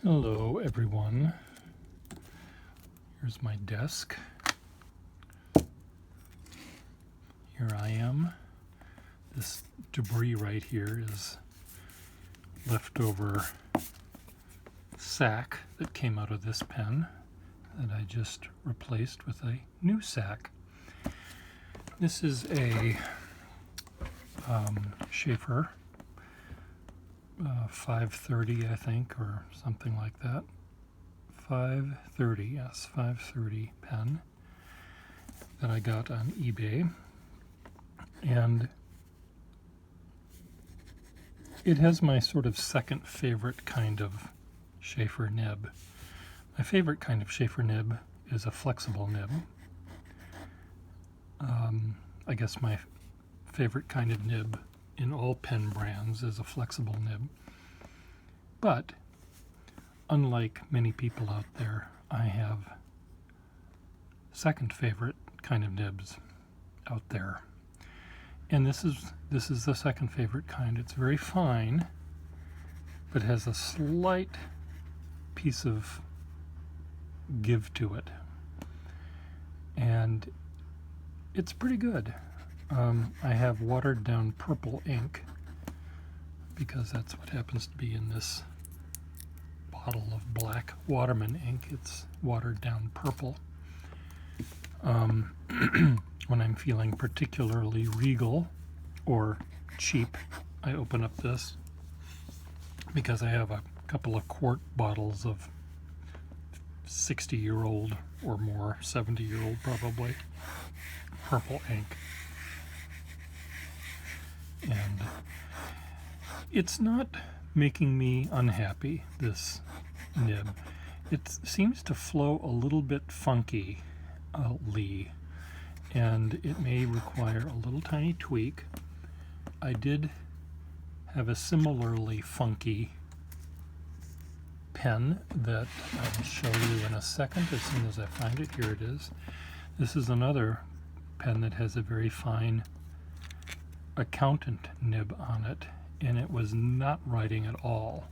Hello everyone. Here's my desk. Here I am. This debris right here is leftover sack that came out of this pen that I just replaced with a new sack. This is a Sheaffer 530, I think, or something like that. 530, yes, 530 pen that I got on eBay. And it has my sort of second favorite kind of Sheaffer nib. My favorite kind of Sheaffer nib is a flexible nib. I guess my favorite kind of nib in all pen brands is a flexible nib. But unlike many people out there, I have second favorite kind of nibs out there. And this is the second favorite kind. It's very fine, but has a slight piece of give to it. And it's pretty good. I have watered down purple ink because that's what happens to be in this bottle of black Waterman ink. It's watered down purple. When I'm feeling particularly regal or cheap, I open up this because I have a couple of quart bottles of 60-year-old or more, 70-year-old probably, purple ink. And it's not making me unhappy, this nib. It seems to flow a little bit funky, and it may require a little tiny tweak. I did have a similarly funky pen that I'll show you in a second as soon as I find it. Here it is. This is another pen that has a very fine accountant nib on it, and it was not writing at all.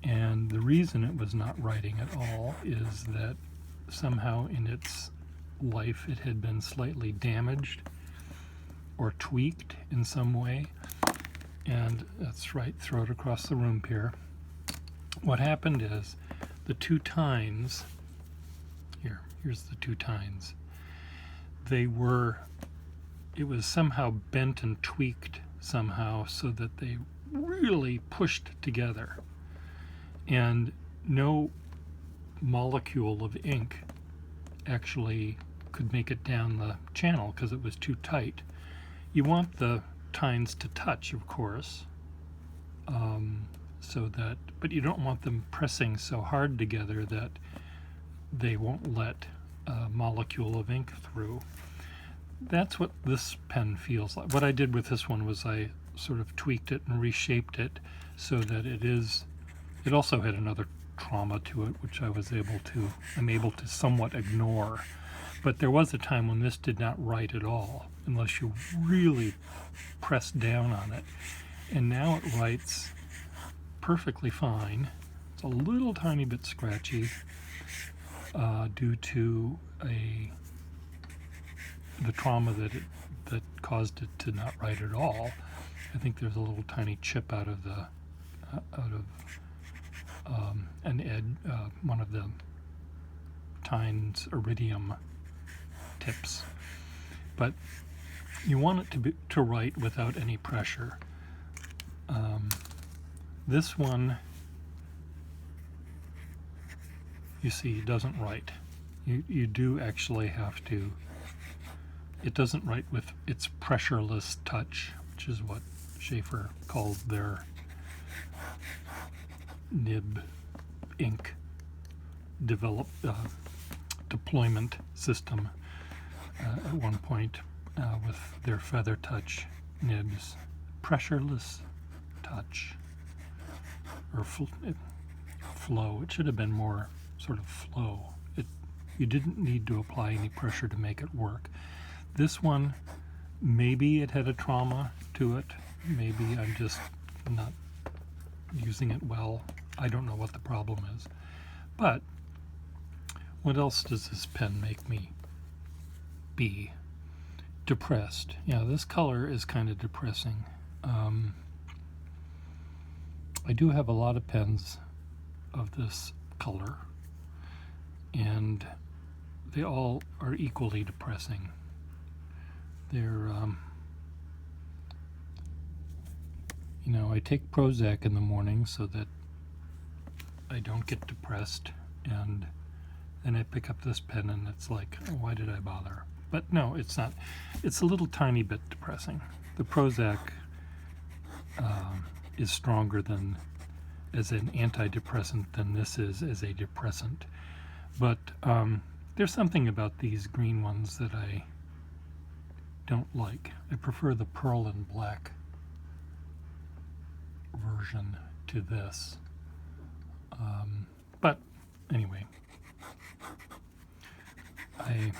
And the reason it was not writing at all is that somehow in its life it had been slightly damaged or tweaked in some way. And that's right, throw it across the room here. What happened is the two tines, here's the two tines, it was somehow bent and tweaked somehow so that they really pushed together, and no molecule of ink actually could make it down the channel because it was too tight. You want the tines to touch, of course, but you don't want them pressing so hard together that they won't let a molecule of ink through. That's what this pen feels like. What I did with this one was I sort of tweaked it and reshaped it so that it also had another trauma to it, which I'm able to somewhat ignore. But there was a time when this did not write at all, unless you really press down on it. And now it writes perfectly fine. It's a little tiny bit scratchy due to the trauma that caused it to not write at all. I think there's a little tiny chip out of an edge, one of the tines iridium tips. But you want it to write without any pressure. This one, you see, doesn't write. You do actually have to. It doesn't write with its pressureless touch, which is what Sheaffer called their nib ink deployment system at one point with their feather touch nibs. Pressureless touch, or flow. It should have been more sort of flow. You didn't need to apply any pressure to make it work. This one, maybe it had a trauma to it. Maybe I'm just not using it well. I don't know what the problem is. But what else does this pen make me be? Depressed. Yeah, this color is kind of depressing. I do have a lot of pens of this color, and they all are equally depressing. They're, you know, I take Prozac in the morning so that I don't get depressed, and then I pick up this pen and it's like, oh, why did I bother? But no, it's not. It's a little tiny bit depressing. The Prozac is stronger than as an antidepressant than this is as a depressant. But there's something about these green ones that I don't like. I prefer the pearl and black version to this. But anyway, I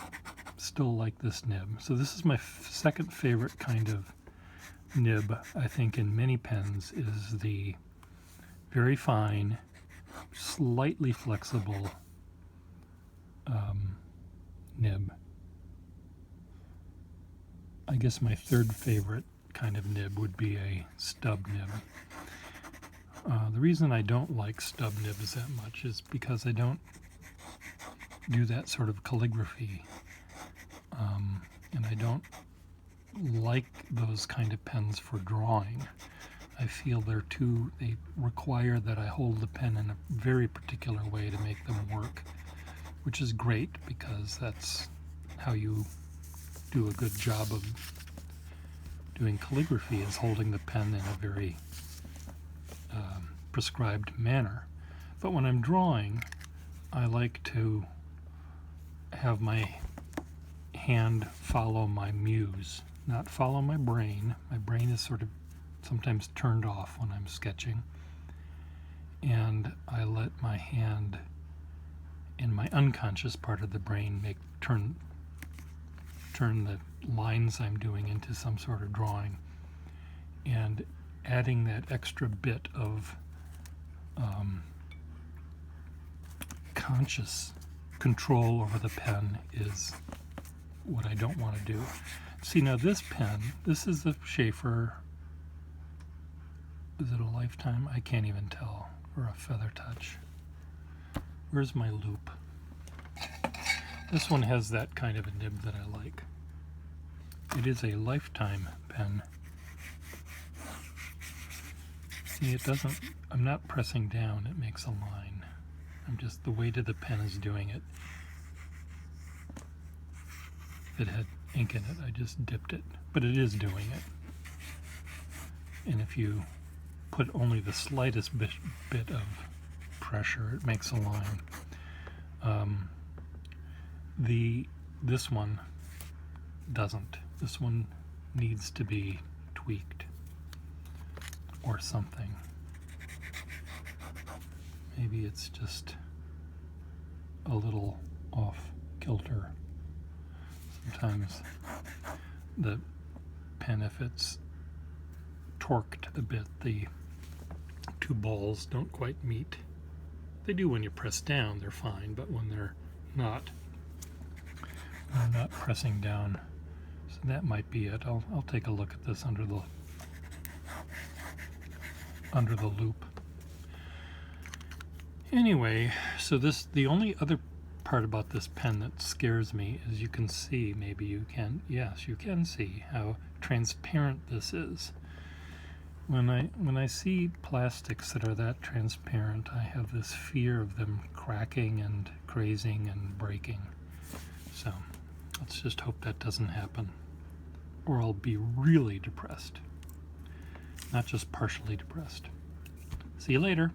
still like this nib. So this is my second favorite kind of nib, I think, in many pens, is the very fine, slightly flexible nib. I guess my third favorite kind of nib would be a stub nib. The reason I don't like stub nibs that much is because I don't do that sort of calligraphy, and I don't like those kind of pens for drawing. I feel they require that I hold the pen in a very particular way to make them work, which is great because that's how you do a good job of doing calligraphy, is holding the pen in a very prescribed manner. But when I'm drawing, I like to have my hand follow my muse, not follow my brain. My brain is sort of sometimes turned off when I'm sketching, and I let my hand in my unconscious part of the brain turn the lines I'm doing into some sort of drawing, and adding that extra bit of conscious control over the pen is what I don't want to do. See, now this pen, this is the Sheaffer. Is it a Lifetime? I can't even tell. Or a Feather Touch. Where's my loop? This one has that kind of a nib that I like. It is a Lifetime pen. See, it doesn't, I'm not pressing down, it makes a line. I'm just, the weight of the pen is doing it. If it had ink in it, I just dipped it, but it is doing it. And if you put only the slightest bit of pressure, it makes a line. This one doesn't. This one needs to be tweaked or something. Maybe it's just a little off kilter. Sometimes the pen, if it's torqued a bit, the two balls don't quite meet. They do when you press down, they're fine, but when they're not pressing down. So that might be it. I'll take a look at this under the loop. Anyway, so the only other part about this pen that scares me is you can see, maybe you can, yes, you can see how transparent this is. When I see plastics that are that transparent, I have this fear of them cracking and crazing and breaking. So let's just hope that doesn't happen, or I'll be really depressed, not just partially depressed. See you later.